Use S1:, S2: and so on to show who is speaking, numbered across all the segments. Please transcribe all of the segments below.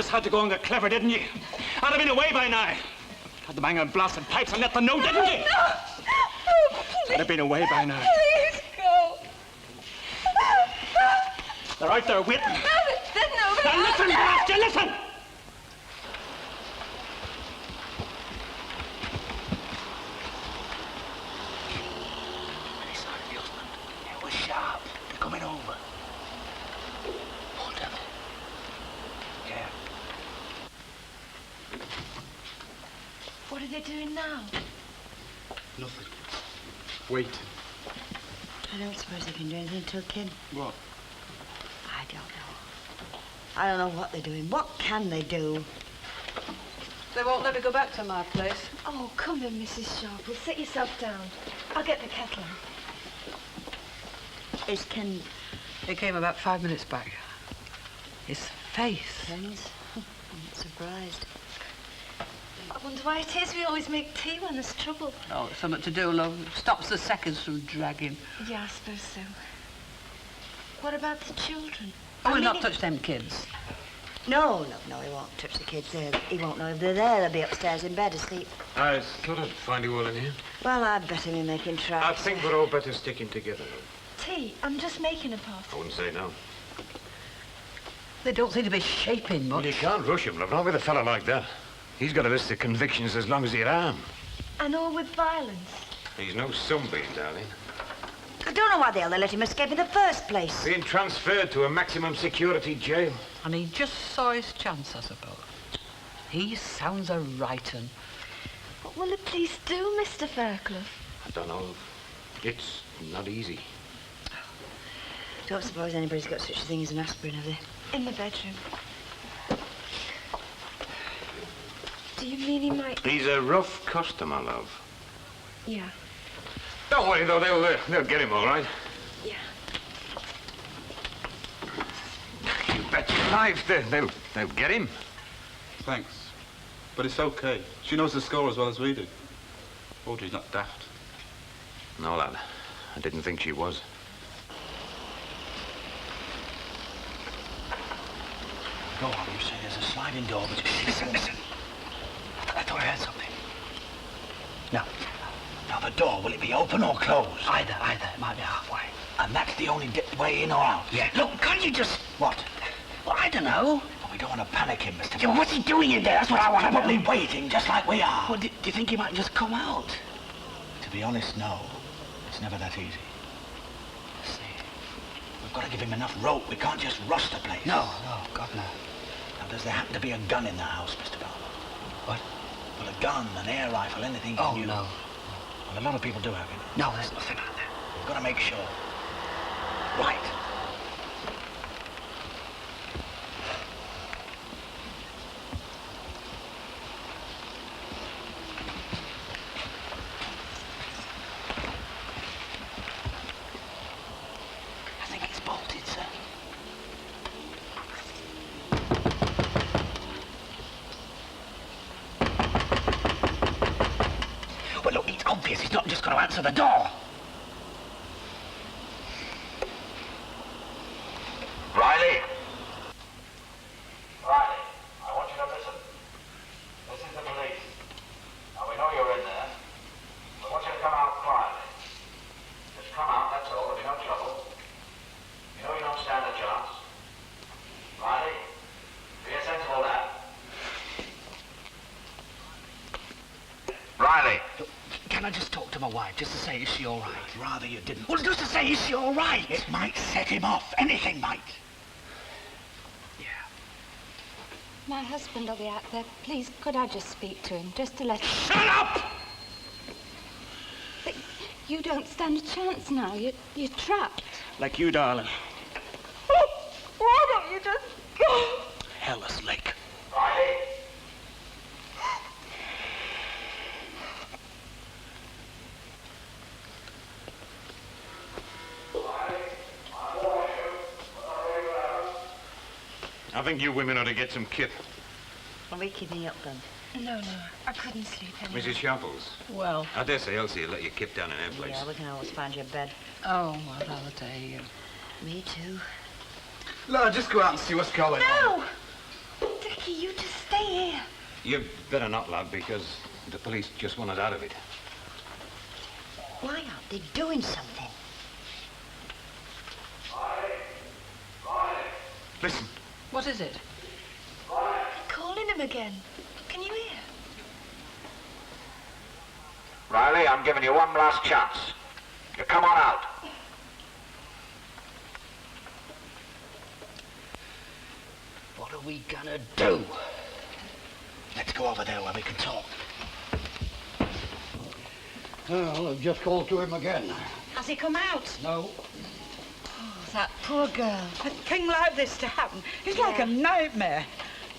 S1: just had to go and get clever, didn't you? I'd have been away by now. Had the bang and blasted pipes and let them know, didn't you?
S2: No! Oh, please.
S1: I'd have been away by now.
S2: Please go.
S1: They're out there waiting.
S2: No, there's nobody.
S1: Now listen, Blasty, listen!
S3: It was sharp. They're coming over. Oh, devil. Yeah.
S2: What are they doing now?
S1: Nothing. Wait.
S4: I don't suppose they can do anything till Ken.
S1: What?
S4: I don't know. I don't know what they're doing. What can they do?
S5: They won't let me go back to my place.
S2: Oh, come in, Mrs. Sharple. Sit yourself down. I'll get the kettle.
S4: Is Ken...
S5: He came about 5 minutes back. His face.
S4: Ken's? I'm not surprised.
S2: I wonder why it is we always make tea when there's trouble.
S5: Oh, it's something to do, love. Stops the seconds from dragging.
S2: Yeah, I suppose so. What about the children?
S5: I will not touch them kids.
S4: No, he won't touch the kids there. He won't know if they're there. They'll be upstairs in bed asleep.
S6: I thought I'd find you all in here.
S4: Well, I'd better be making tracks.
S6: I think we're all better sticking together.
S2: Tea? I'm just making a pot.
S6: I wouldn't say no.
S5: They don't seem to be shaping much.
S6: Well, you can't rush him, love, not with a fella like that. He's got a list of convictions as long as he'd arm.
S2: And all with violence.
S6: He's no sunbeam, darling.
S4: I don't know why the hell they let him escape in the first place.
S6: Being transferred to a maximum security jail.
S5: And he just saw his chance, I suppose. He sounds a right 'un.
S2: What will the police do, Mr. Fairclough?
S6: I don't know. It's not easy.
S4: Don't suppose anybody's got such a thing as an aspirin, have they?
S2: In the bedroom. Do you mean he might...
S6: He's a rough customer, love.
S2: Yeah.
S6: Don't worry, though. They'll get him all right.
S2: Yeah.
S6: You bet your life they'll get him.
S1: Thanks. But it's okay. She knows the score as well as we do. Audrey's not daft.
S6: No, lad. I didn't think she was.
S3: Go on, you say there's a sliding door, but... Listen. I thought I heard something. Now, the door, will it be open or closed?
S5: Either. It might be halfway.
S3: And that's the only way in or out?
S5: Yeah.
S3: Look, can't you just... What?
S5: Well, I don't know.
S3: Well, we don't want to panic him, Mr.
S5: Yeah, what's he doing in there? That's what I want to know.
S3: Probably waiting, just like we are.
S5: Well, do you think he might just come out?
S3: To be honest, no. It's never that easy. See, we've got to give him enough rope. We can't just rush the place.
S5: No, God, no.
S3: Now, does there happen to be a gun in the house, Mr. Barlow?
S5: What?
S3: Well, a gun, an air rifle, anything you
S5: Oh,
S3: knew.
S5: no.
S3: Well, a lot of people do have it.
S5: No, there's nothing out there.
S3: We've got to make sure. Right.
S5: I think it's bolted, sir.
S3: Well, look, it's obvious he's not just going to answer the door.
S7: Riley! Riley, I want you to listen. This is the police. Now, we know you're in there. I want you to come out quietly. Just come out, that's all. There'll be no trouble. You know you don't stand a chance. Riley, be a sensible lad. Riley!
S3: Can I just talk to my wife, just to say, is she all right? I'd rather you didn't. Well, just to say, is she all right? It might set him off. Anything might. Yeah.
S8: My husband will be out there. Please, could I just speak to him, just to let him...
S6: Shut up!
S8: But you don't stand a chance now. You're trapped.
S1: Like you, darling.
S2: Why don't you just go?
S1: Hellas Lake.
S7: Riley!
S6: I think you women ought to get some kit.
S4: Are we keeping up then?
S2: No, I couldn't sleep anymore.
S6: Mrs. Sharples,
S5: Well,
S6: I dare say Elsie will let you kip down in her place.
S4: Yeah, we can always find you a bed.
S5: oh, I'd rather tell you.
S4: Me too.
S1: No, just go out and see what's going on.
S2: No! Mickey, you just stay here.
S6: You better not, lad, because the police just want us out of it.
S4: Why aren't they doing something?
S6: Listen.
S5: What is it?
S2: They're calling him again. Can you hear?
S7: Riley, I'm giving you one last chance. You come on out.
S3: What are we gonna do? Let's go over there where we can talk.
S9: Well, I've just called to him again.
S4: Has he come out?
S9: No.
S4: Oh, that poor girl.
S5: A thing like this to happen. It's like a nightmare.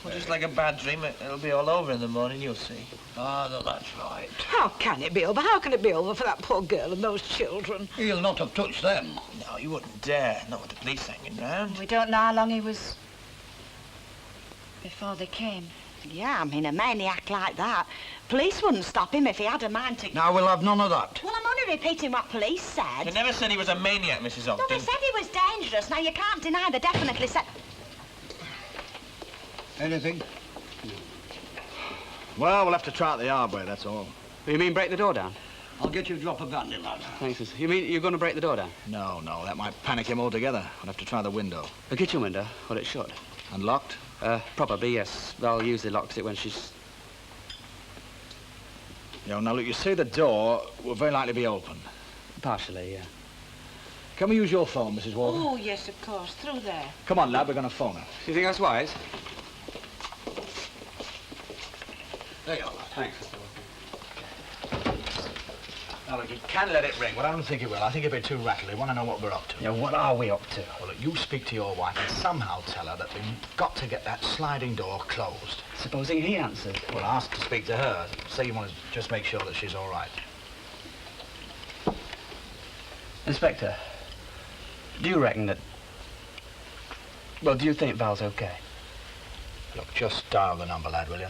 S10: Well, just like a bad dream, it'll be all over in the morning, you'll see.
S9: Ah, that's right.
S5: How can it be over? How can it be over for that poor girl and those children?
S9: He'll not have touched them.
S10: No, you wouldn't dare. Not with the police hanging round.
S8: We don't know how long he was before they came.
S4: Yeah, I mean, a maniac like that. Police wouldn't stop him if he had a mind to...
S9: Now, we'll have none of that.
S4: Well, I'm only repeating what police said.
S10: They never said he was a maniac, Mrs.
S4: No,
S10: Ogden.
S4: they said he was dangerous. Now, you can't deny they definitely said...
S9: Anything?
S3: Well, we'll have to try out the arbor, that's all.
S11: You mean break the door down?
S9: I'll get you a drop of brandy, lad.
S11: Thanks. You mean you're going to break the door down?
S3: No, that might panic him altogether. We'll have to try the window.
S11: The kitchen window? Well, it's shut.
S3: Unlocked?
S11: Probably, yes. Val usually locks it when she's...
S3: Yeah, now look, you see the door will very likely be open.
S11: Partially, yeah.
S3: Can we use your phone, Mrs. Walker?
S5: Oh, yes, of course. Through there.
S3: Come on, lad, we're going to phone her.
S11: Do you think that's wise?
S9: There you are, lad.
S11: Thanks.
S3: Now, look, you can let it ring, but I don't think it will. I think it'll be too rattly. Want to know what we're up to.
S11: Yeah, what are we up to?
S3: Well, look, you speak to your wife and somehow tell her that we've got to get that sliding door closed.
S11: Supposing he answered.
S3: Well, ask to speak to her. Say you want to just make sure that she's all right.
S11: Inspector, do you reckon that... Well, do you think Val's okay?
S3: Look, just dial the number, lad, will you?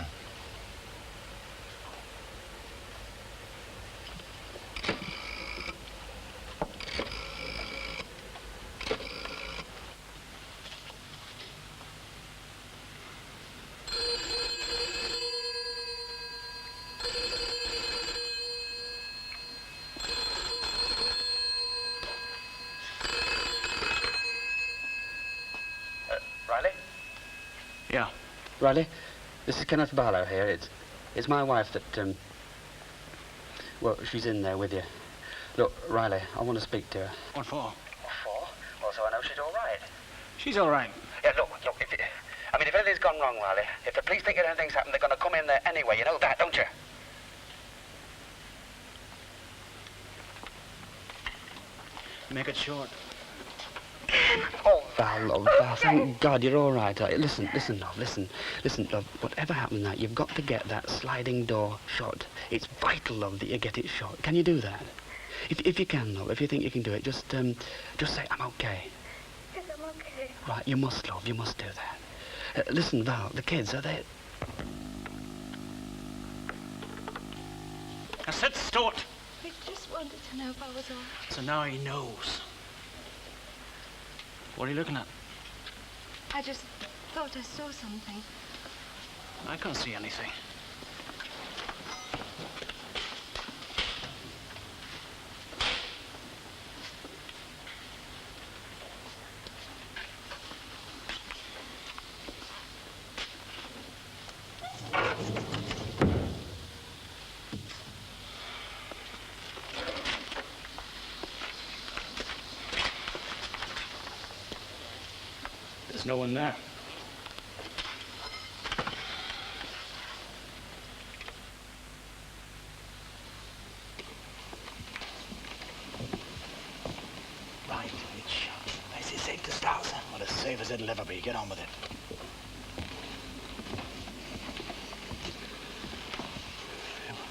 S11: Yeah. Riley, this is Kenneth Barlow here. It's my wife that, well, she's in there with you. Look, Riley, I want to speak to her.
S9: What for?
S11: What for? Well, so I know she's all right.
S9: She's all right.
S11: Yeah, look, if anything's gone wrong, Riley, if the police think anything's happened, they're going to come in there anyway. You know that, don't you?
S9: Make it short.
S11: Oh, Val, love, Val, thank God you're all right. Listen, love, whatever happened now, you've got to get that sliding door shut. It's vital, love, that you get it shut. Can you do that? If you can, love, if you think you can do it, just say, I'm okay.
S2: Yes, I'm okay.
S11: Right, you must, love, you must do that. Listen, Val, the kids, are they...
S9: I said start.
S2: We just wanted to know if I was all right.
S9: So now he knows. What are you looking at?
S2: I just thought I saw something.
S9: I can't see anything. There's no one there.
S3: Right, it's shut. Is it safe to start, then? Well, as safe as it'll ever be. Get on with it.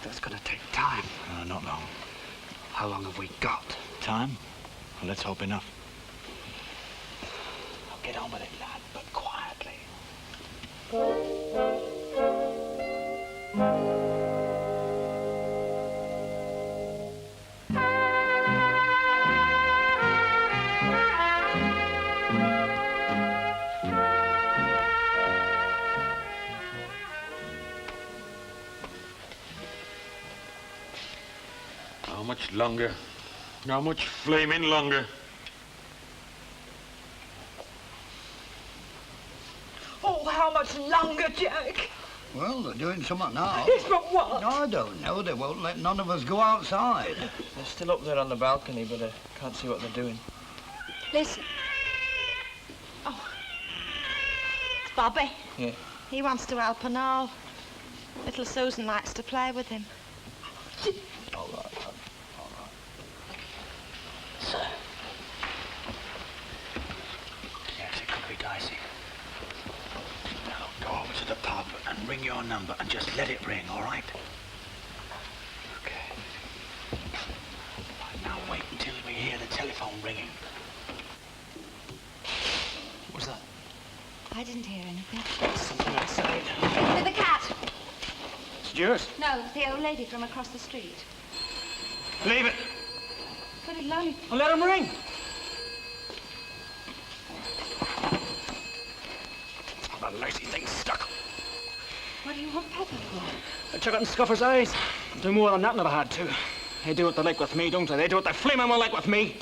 S11: That's going to take time.
S3: Not long.
S11: How long have we got?
S3: Time? Well, let's hope enough. Get on with it, lad, but quietly.
S6: How much longer? How much flaming longer?
S2: Oh, how much longer, Jack?
S3: Well, they're doing something now.
S2: Yes, but what?
S3: I don't know. They won't let none of us go outside.
S10: They're still up there on the balcony, but I can't see what they're doing.
S8: Listen. Oh. It's Bobby.
S10: Yeah.
S8: He wants to help and all. Little Susan likes to play with him.
S3: All right, all right.
S10: Sir. Yes, it could be dicey. Now, go over to the pub and ring your number and just let it ring, all right? Okay. Right, now wait until we hear the telephone ringing. What's that?
S8: I didn't hear anything.
S10: Something outside.
S8: With the cat.
S10: It's yours.
S8: No, the old lady from across the street.
S10: Leave it.
S8: But it'll only...
S10: Well, let him ring. Oh, that lazy thing's stuck.
S8: What do you want Pepper for?
S9: I took it in Scuffer's eyes. Do more than that than I've had to. They do what they like with me, don't they? They do what they flaming well like with me.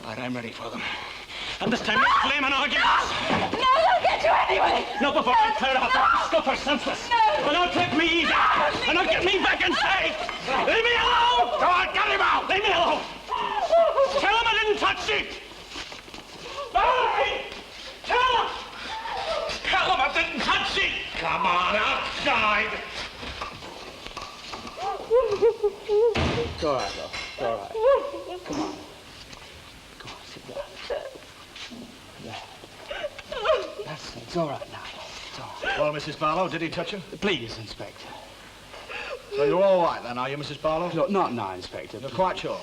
S9: Right, I'm ready for them. And this time, no flaming arguments.
S2: No, they'll get you anyway.
S9: Not before I clear out that Scuffer senseless.
S2: No.
S9: And don't take me easy. And don't get me back in sight. Leave me alone. Go on, get him out. Leave me alone. Tell him I didn't touch you. Hey! Tell him. Tell him I didn't touch you. Come on, outside.
S11: It's all right, love. It's all right. Come on. Come on, sit down. There. That's it. It's all right now. It's all right.
S3: Well, Mrs. Barlow, did he touch you?
S11: Please, Inspector.
S3: So you're all right then, are you, Mrs. Barlow?
S11: Look, not now, Inspector.
S3: You're quite sure?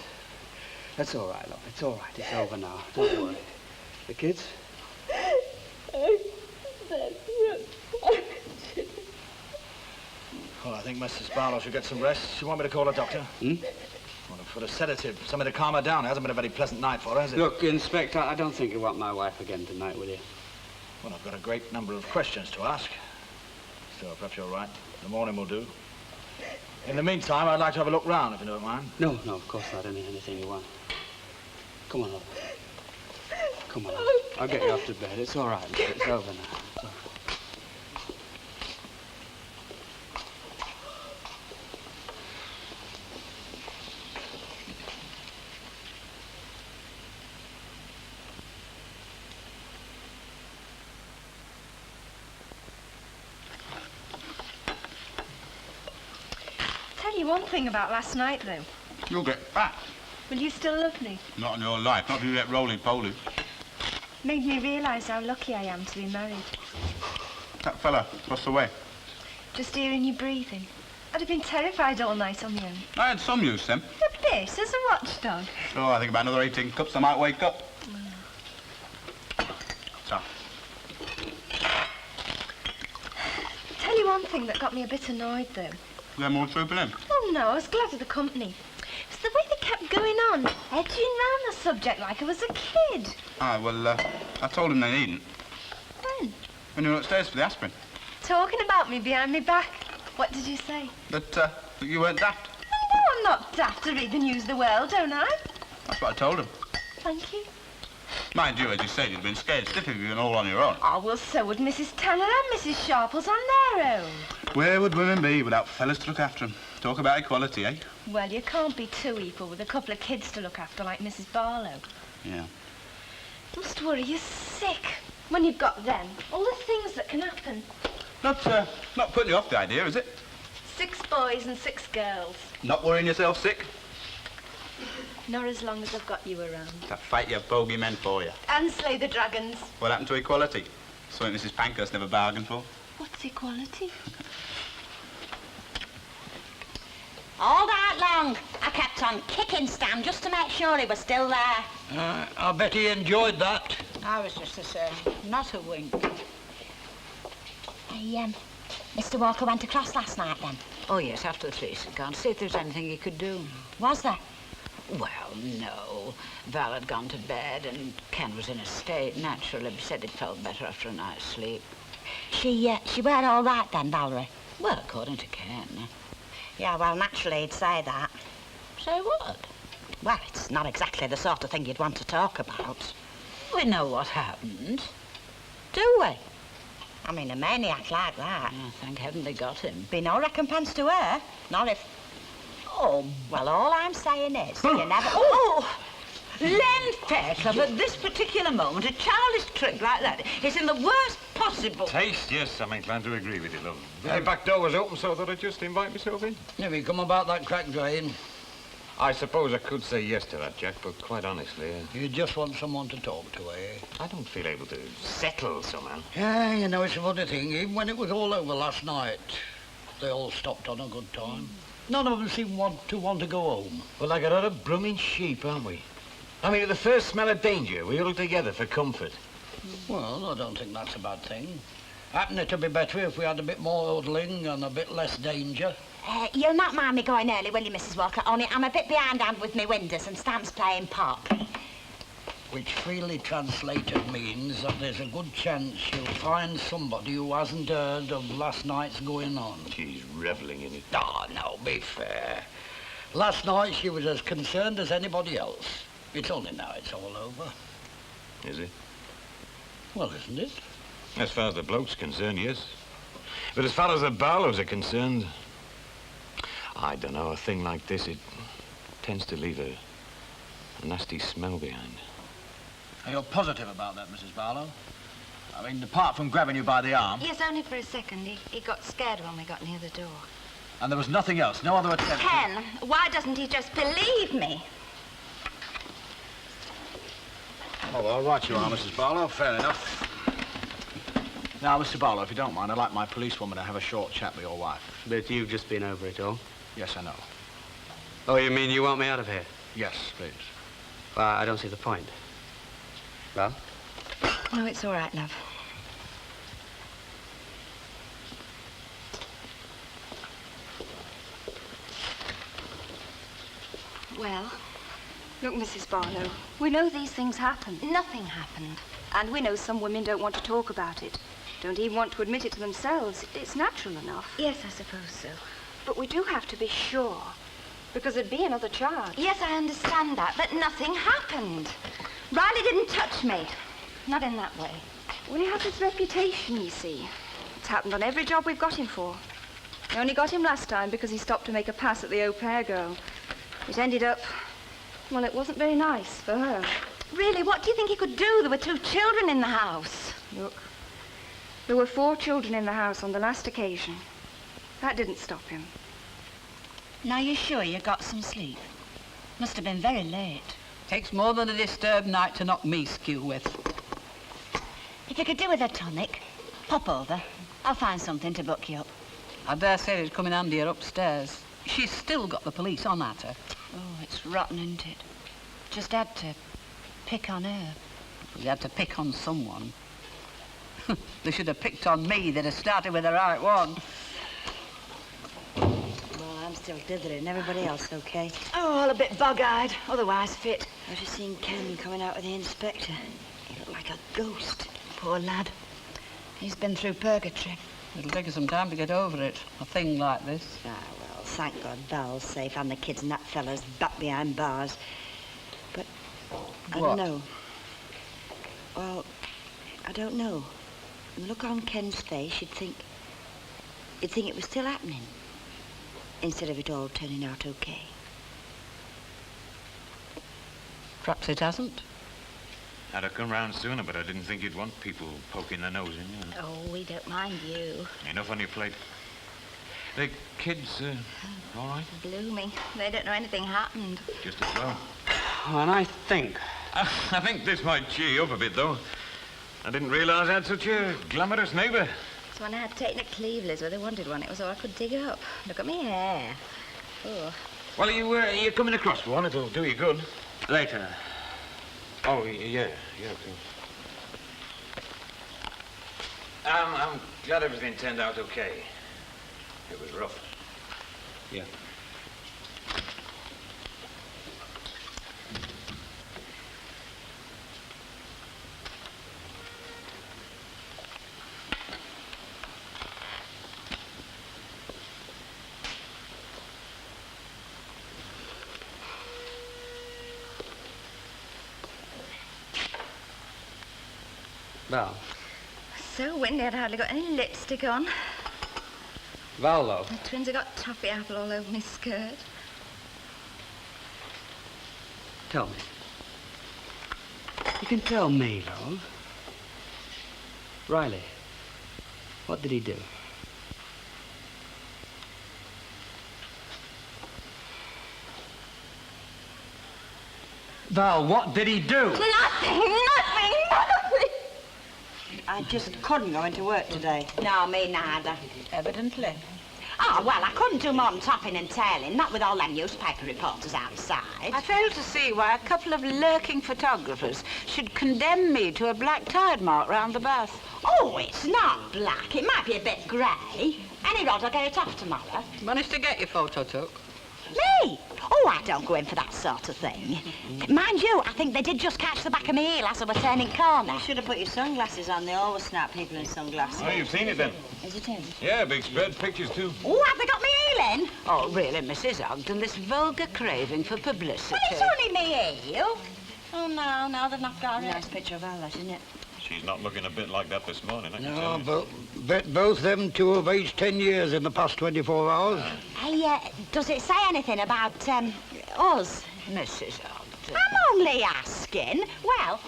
S11: That's all right, love. It's all right. It's over now. Don't worry. The kids?
S3: Well, I think Mrs. Barlow should get some rest. You want me to call a doctor?
S11: Hmm?
S3: Well, for a sedative, something to calm her down. It hasn't been a very pleasant night for her, has it?
S11: Look, Inspector, I don't think you want my wife again tonight, will you?
S3: Well, I've got a great number of questions to ask. So perhaps you're right. The morning will do. In the meantime, I'd like to have a look round, if you don't mind.
S11: No, of course not. Anything you want. Come on, love. Come on, love. I'll get you off to bed. It's all right. It's over now. It's over.
S2: Tell you one thing about last night, though.
S1: You'll get fat.
S2: Will you still love me?
S1: Not in your life. Not if you get roly-poly.
S2: Made me realise how lucky I am to be married.
S1: That fella, across the way.
S2: Just hearing you breathing. I'd have been terrified all night on my own.
S1: I had some use then.
S2: A bit, as a watchdog.
S1: So I think about another 18 cups I might wake up. So.
S2: Tell you one thing that got me a bit annoyed, though.
S1: They're more trooping in.
S2: Oh, no, I was glad of the company. It's the way they kept going on, edging round the subject like I was a kid.
S1: Ah, well, I told them they needn't.
S2: When?
S1: When you were upstairs for the aspirin.
S2: Talking about me behind me back. What did you say?
S1: That you weren't daft.
S2: No, I'm not daft to read the news of the world, don't I?
S1: That's what I told them.
S2: Thank you.
S1: Mind you, as you say, you'd been scared stiff if you'd been all on your own.
S2: Oh, well, so would Mrs. Tanner and Mrs. Sharples on their own.
S1: Where would women be without fellas to look after them? Talk about equality, eh?
S2: Well, you can't be too equal with a couple of kids to look after like Mrs. Barlow.
S1: Yeah.
S2: Must worry you sick when you've got them. All the things that can happen.
S1: Not putting you off the idea, is it?
S2: 6 boys and 6 girls.
S1: Not worrying yourself sick?
S2: Not as long as I've got you around.
S1: To fight your bogey men for you.
S2: And slay the dragons.
S1: What happened to equality? Something Mrs. Pankhurst never bargained for.
S2: What's equality?
S4: All night long, I kept on kicking Stan just to make sure he was still there.
S10: I bet he enjoyed that.
S8: I was just the same. Not a wink.
S4: Hey, Mr. Walker went across last night then.
S5: Oh, yes, after the police had gone. See if there's anything he could do.
S4: Was there?
S5: Well, no. Val had gone to bed and Ken was in a state. Naturally, he said he felt better after a night's sleep.
S4: She weren't all right then, Valerie?
S5: Well, according to Ken.
S4: Yeah, well, naturally he'd say that.
S5: Say what?
S4: Well, it's not exactly the sort of thing you'd want to talk about.
S5: We know what happened.
S4: Do we? I mean, a maniac like that.
S5: Oh, thank heaven they got him.
S4: Be no recompense to her. Not if... Oh, well, all I'm saying is, you never...
S5: Oh! Len Fairclough, at this particular moment, a childish trick like that is in the worst possible...
S6: Taste, yes, I'm inclined to agree with you, love. The back door was open, so I thought I'd just invite myself in.
S3: Have you come about that crack drain?
S6: I suppose I could say yes to that, Jack, but quite honestly...
S3: You just want someone to talk to, eh?
S6: I don't feel able to settle somehow.
S3: Yeah, you know, it's a funny thing. Even when it was all over last night, they all stopped on a good time. None of them seemed to want to go home.
S6: Well, like a lot of blooming sheep, aren't we? I mean, at the first smell of danger, we huddle together for comfort.
S3: Well, I don't think that's a bad thing. Hadn't it to be better if we had a bit more huddling and a bit less danger?
S4: You'll not mind me going early, will you, Mrs. Walker? Only I'm a bit behindhand with me windows and Stam's playing pop.
S3: Which freely translated means that there's a good chance you'll find somebody who hasn't heard of last night's going on.
S6: She's revelling in it.
S3: Oh, no, be fair. Last night she was as concerned as anybody else. It's only now it's all over.
S6: Is it?
S3: Well, isn't it?
S6: As far as the bloke's concerned, yes. But as far as the Barlows are concerned, I don't know, a thing like this, it tends to leave a nasty smell behind.
S10: Are you positive about that, Mrs. Barlow? I mean, apart from grabbing you by the arm...
S8: Yes, only for a second. He got scared when we got near the door.
S10: And there was nothing else, no other attempt...
S2: Ken, why doesn't he just believe me?
S10: Oh, all right you are, Mrs. Barlow. Fair enough. Now, Mr. Barlow, if you don't mind, I'd like my policewoman to have a short chat with your wife.
S11: But you've just been over it all?
S10: Yes, I know.
S11: Oh, you mean you want me out of here?
S10: Yes, please.
S11: Well, I don't see the point. Well?
S2: No, it's all right, love.
S8: Well, look, Mrs. Barlow, we know these things happen.
S2: Nothing happened.
S8: And we know some women don't want to talk about it. Don't even want to admit it to themselves. It's natural enough.
S2: Yes, I suppose so.
S8: But we do have to be sure, because there'd be another charge.
S2: Yes, I understand that, but nothing happened. Riley didn't touch me. Not in that way.
S8: Well, he has his reputation, you see. It's happened on every job we've got him for. We only got him last time because he stopped to make a pass at the au pair girl. It ended up... well, it wasn't very nice for her.
S2: Really, what do you think he could do? There were 2 children in the house.
S8: Look, there were 4 children in the house on the last occasion. That didn't stop him.
S4: Now, you sure you got some sleep? Must have been very late.
S5: Takes more than a disturbed night to knock me skew with.
S4: If you could do with a tonic, pop over. I'll find something to buck you up.
S5: I dare say it'd come in handier upstairs. She's still got the police on at her.
S4: Oh, it's rotten, isn't it? Just had to pick on her.
S5: We had to pick on someone. They should have picked on me. They'd have started with the right one.
S4: Well, I'm still dithering. Everybody else okay?
S2: Oh, all a bit bug-eyed, otherwise fit.
S4: I've just seen Ken coming out with the inspector. He looked like a ghost. Poor lad. He's been through purgatory.
S5: It'll take us some time to get over it, a thing like this.
S4: Ah, well, thank God Val's safe and the kids and that fella's back behind bars. But I
S5: What?
S4: don't know. Well, I don't know. The look on Ken's face, you'd think it was still happening, instead of it all turning out okay.
S5: Perhaps it hasn't.
S6: I'd have come round sooner, but I didn't think you'd want people poking their nose in you.
S2: Oh, we don't mind you.
S6: Enough on your plate. The kids, all right?
S2: Blooming. They don't know anything happened.
S6: Just as well.
S11: Oh, and I think...
S6: I think this might cheer you up a bit, though. I didn't realise I had such a glamorous neighbour.
S2: It's when I had taken at Cleveland's where they wanted one. It was all I could dig up. Look at me hair. Oh.
S6: Well, you're coming across for one. It'll do you good. Later. Oh, yeah, okay. I'm glad everything turned out okay. It was rough. Yeah.
S11: Val.
S2: So windy I'd hardly got any lipstick on.
S11: Val, love.
S2: The twins have got toffee apple all over my skirt.
S11: Tell me. You can tell me, love. Riley, what did he do? Val, what did he do?
S2: Nothing!
S4: I just couldn't go into work today.
S5: No, me neither. Evidently. Oh, well, I couldn't do more than topping and tailing, not with all them newspaper reporters outside. I fail to see why a couple of lurking photographers should condemn me to a black tide mark round the bath. Oh, it's not black. It might be a bit grey. Any rod, I'll get it off tomorrow.
S11: Managed to get your photo took?
S5: Me? Oh, I don't go in for that sort of thing. Mind you, I think they did just catch the back of my heel as I was turning corner.
S4: You should have put your sunglasses on. They always snap people in sunglasses.
S6: Oh, you've seen it then?
S4: Is it him?
S6: Yeah, big spread, pictures too.
S5: Oh, have they got me heel in? Oh, really, Mrs. Ogden, this vulgar craving for publicity. Well, it's only me heel. Oh, no, they've not got it.
S4: Nice picture of Val, isn't it?
S6: She's not looking a bit like that this morning, I can
S10: No,
S6: tell you.
S10: but both them two have aged 10 years in the past 24 hours.
S5: Hey, does it say anything about, us? Mrs. Ogden. I'm only asking. Well...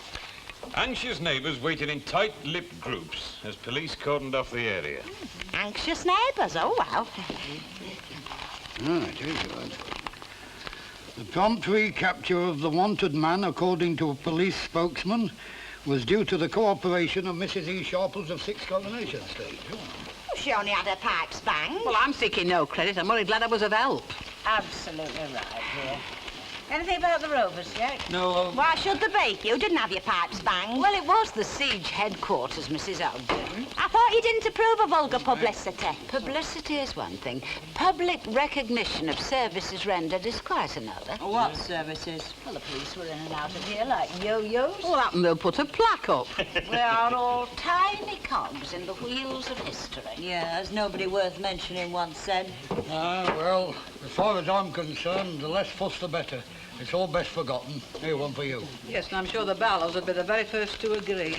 S6: Anxious neighbours waited in tight-lipped groups as police cordoned off the area.
S5: Anxious neighbours, oh, well.
S10: Ah, it is good. The prompt recapture of the wanted man, according to a police spokesman, was due to the cooperation of Mrs. E. Sharples of 6 Coronation Street.
S5: She only had her pipes banged.
S12: Well, I'm seeking no credit. I'm only glad I was of help.
S5: Absolutely right, dear. Anything about the Rovers yet?
S10: No.
S5: Why should there be? You didn't have your pipes banged. Well, it was the siege headquarters, Mrs. Ogden. I thought you didn't approve of vulgar publicity. Publicity is one thing. Public recognition of services rendered is quite another.
S4: What services?
S5: Well, the police were in and out of here like yo-yos.
S12: Well, that they'll put a plaque up.
S5: We are all tiny cogs in the wheels of history.
S4: Yeah, as nobody worth mentioning once said.
S10: Well, as far as I'm concerned, the less fuss the better. It's all best forgotten. Here, one for you.
S12: Yes, and I'm sure the Barlows would be the very first to agree.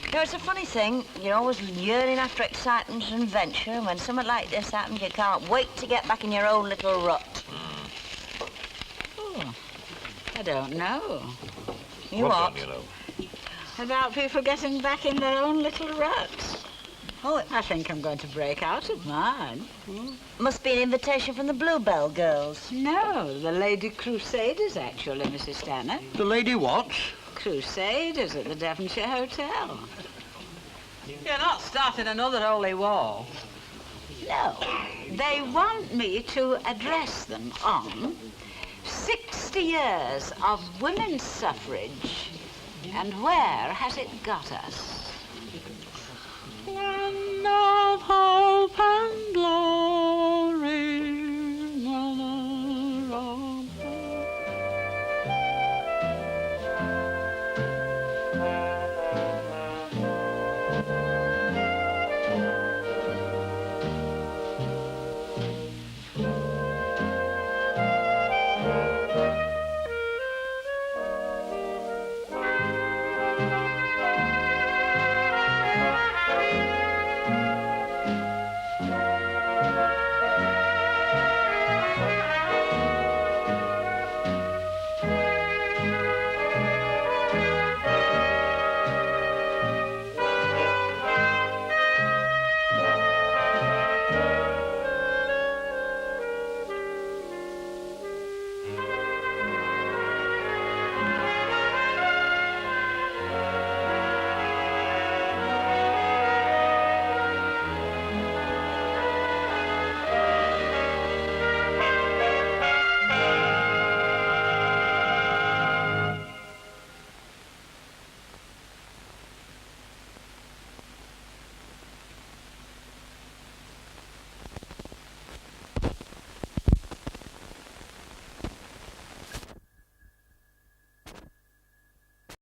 S4: You know, it's a funny thing. You're always yearning after excitement and adventure, and when something like this happens, you can't wait to get back in your own little rut.
S5: Oh, I don't know.
S6: What don't you know?
S5: About people getting back in their own little ruts. Oh, I think I'm going to break out of mine.
S4: Must be an invitation from the Bluebell girls.
S5: No, the Lady Crusaders, actually, Mrs. Stanner.
S10: The lady what?
S5: Crusaders at the Devonshire Hotel.
S12: You're not starting another holy war.
S5: No, they want me to address them on 60 years of women's suffrage and where has it got us? Land of hope and love.